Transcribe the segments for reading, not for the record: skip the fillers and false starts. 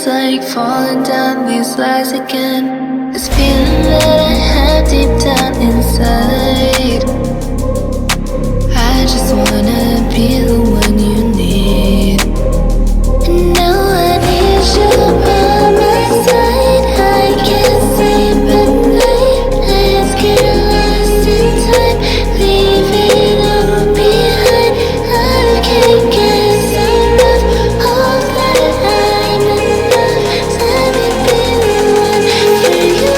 like falling down these lies again. This feeling that I have deep down inside. I just wanna be the one you need. And now I need you by my side. I can't sleep at night. Let's get lost in time. Leave it all behind. I can't get enough. All that I'm enough. Let me be the one for you.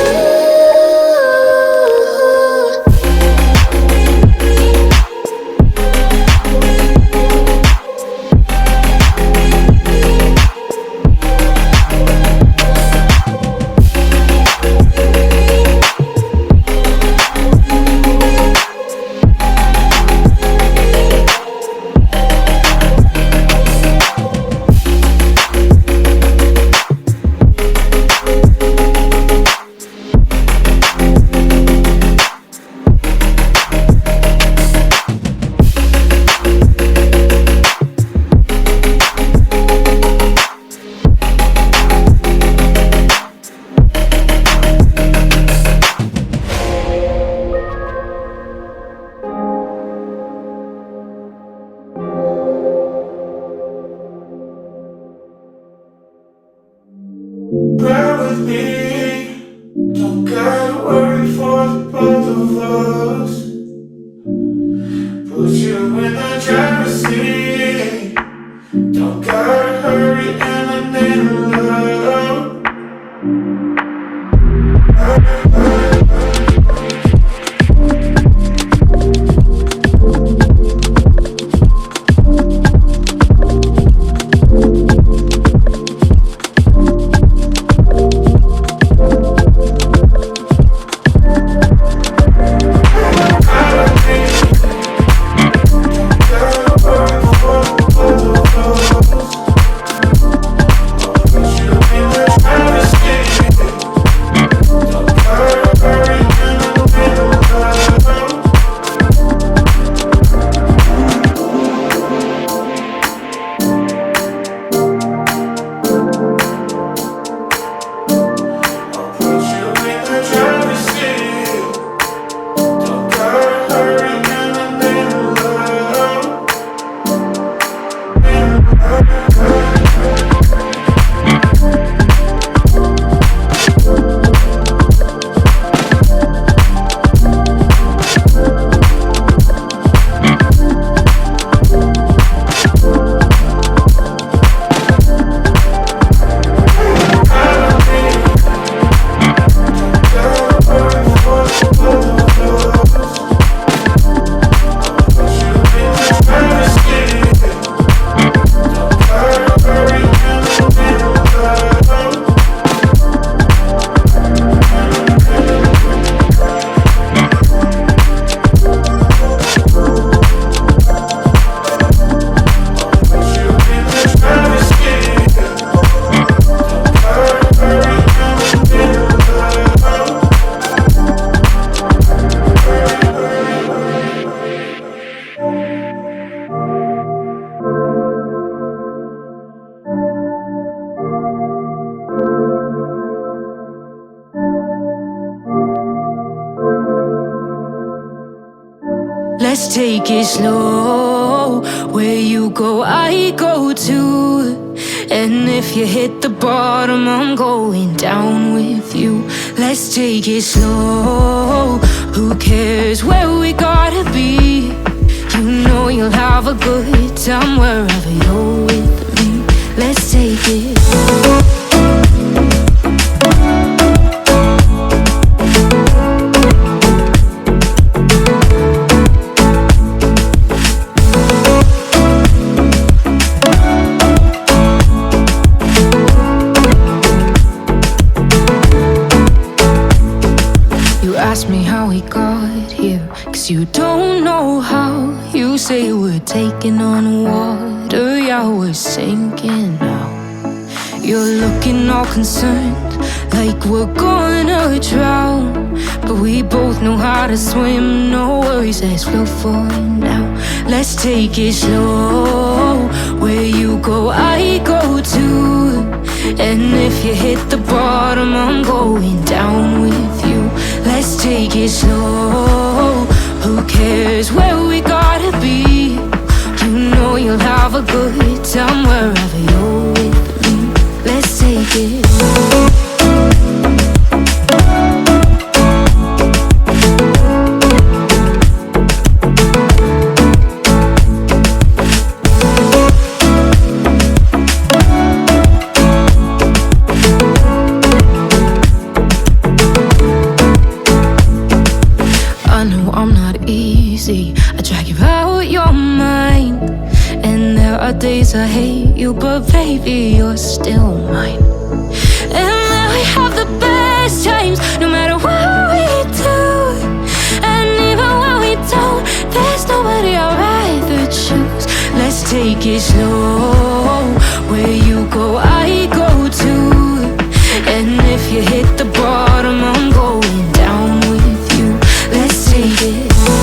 Bear with me, don't gotta worry for the both of us. Put you in the driver's seat, don't gotta hurry and I need love. Let's take it slow. Where you go, I go too. And if you hit the bottom, I'm going down with you. Let's take it slow. Who cares where we gotta be? You know you'll have a good time wherever you're with me. Let's take it. Ask me how we got here, 'cause you don't know how. You say we're taking on water, yeah, we're sinking now. You're looking all concerned, like we're gonna drown. But we both know how to swim, no worries, let's flow for now. Let's take it slow. Where you go, I go too. And if you hit the bottom, I'm going down with you. Let's take it slow. Who cares where we gotta be? You know you'll have a good time wherever you're with me. Let's take it slow. I drag you out your mind, and there are days I hate you, but baby, you're still mine. And then we have the best times, no matter what we do. And even when we don't, there's nobody I'd rather choose. Let's take it slow. Where you go, I go too. And if you hit the bottom, I'm going down with you. Let's take it slow.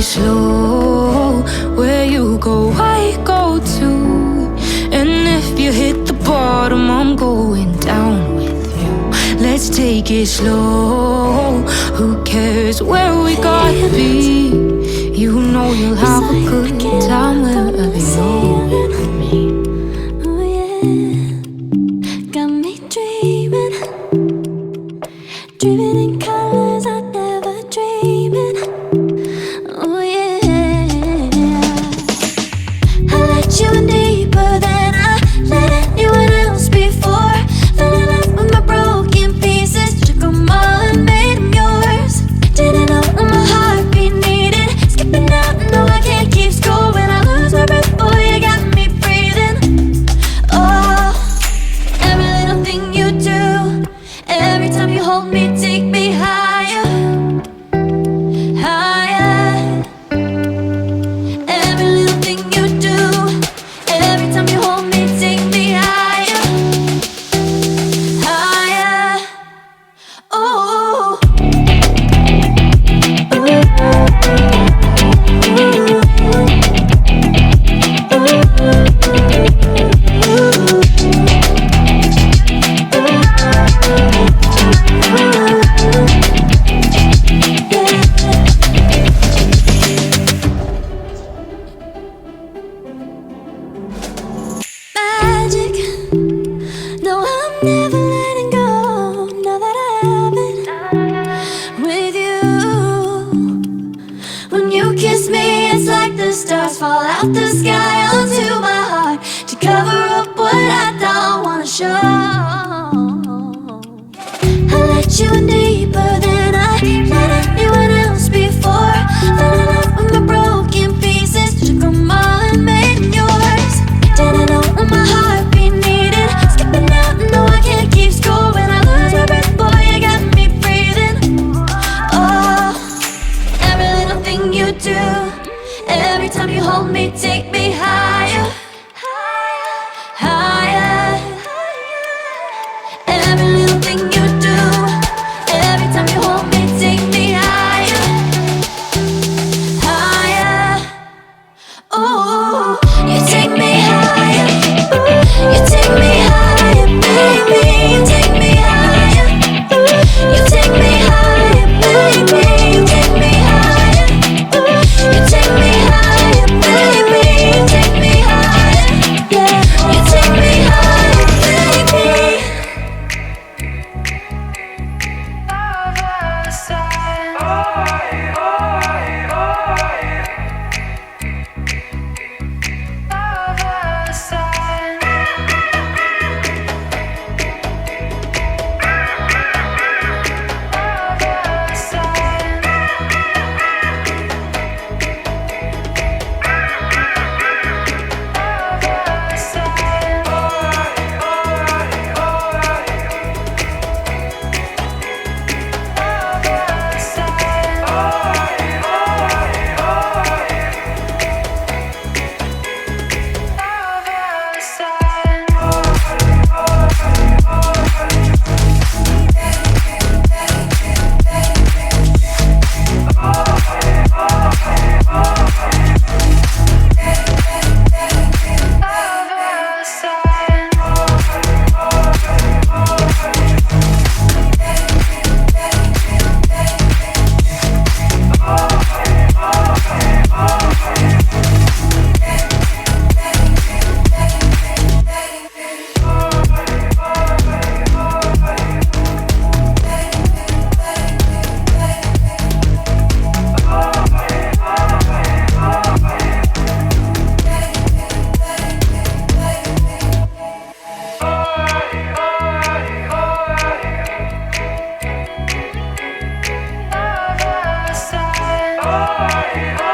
Slow, where you go, I go too. And if you hit the bottom, I'm going down with you. Let's take it slow. Who cares where we gotta be? You know you'll have a good time wherever you're with me. Oh yeah, got me dreaming, dreaming in colors I never dreamed in. You in deeper than I let anyone else before. Fell in love with my broken pieces, took them all and made them yours. Didn't know what my heartbeat needed. Skipping out, no I can't keep score. When I lose my breath, boy, you got me breathing. Oh, every little thing you do, every time you hold me, take me higher, higher. Every little thing you do, every time you hold me, take me higher, higher. Oh, magic. No, I'm never letting go. Now that I have it with you. When you kiss me, it's like the stars fall out the sky onto my heart to cover up what I don't wanna show. I let you in deeper than I let anyone else before. Fell in love with my broken pieces, took them all and made them yours. Didn't know what my heartbeat needed. Skipping out, no I can't keep score. When I lose my breath, boy, you got me breathing. Oh, every little thing you do, every time you hold me, take me higher, higher. Every little thing you do, every time you hold me, take me higher, higher. Oh, you take me higher, you take me higher, baby. You take me higher, you take me higher, baby. You take me higher, you take me higher, baby. You take me higher, yeah. You take me higher, baby. oh,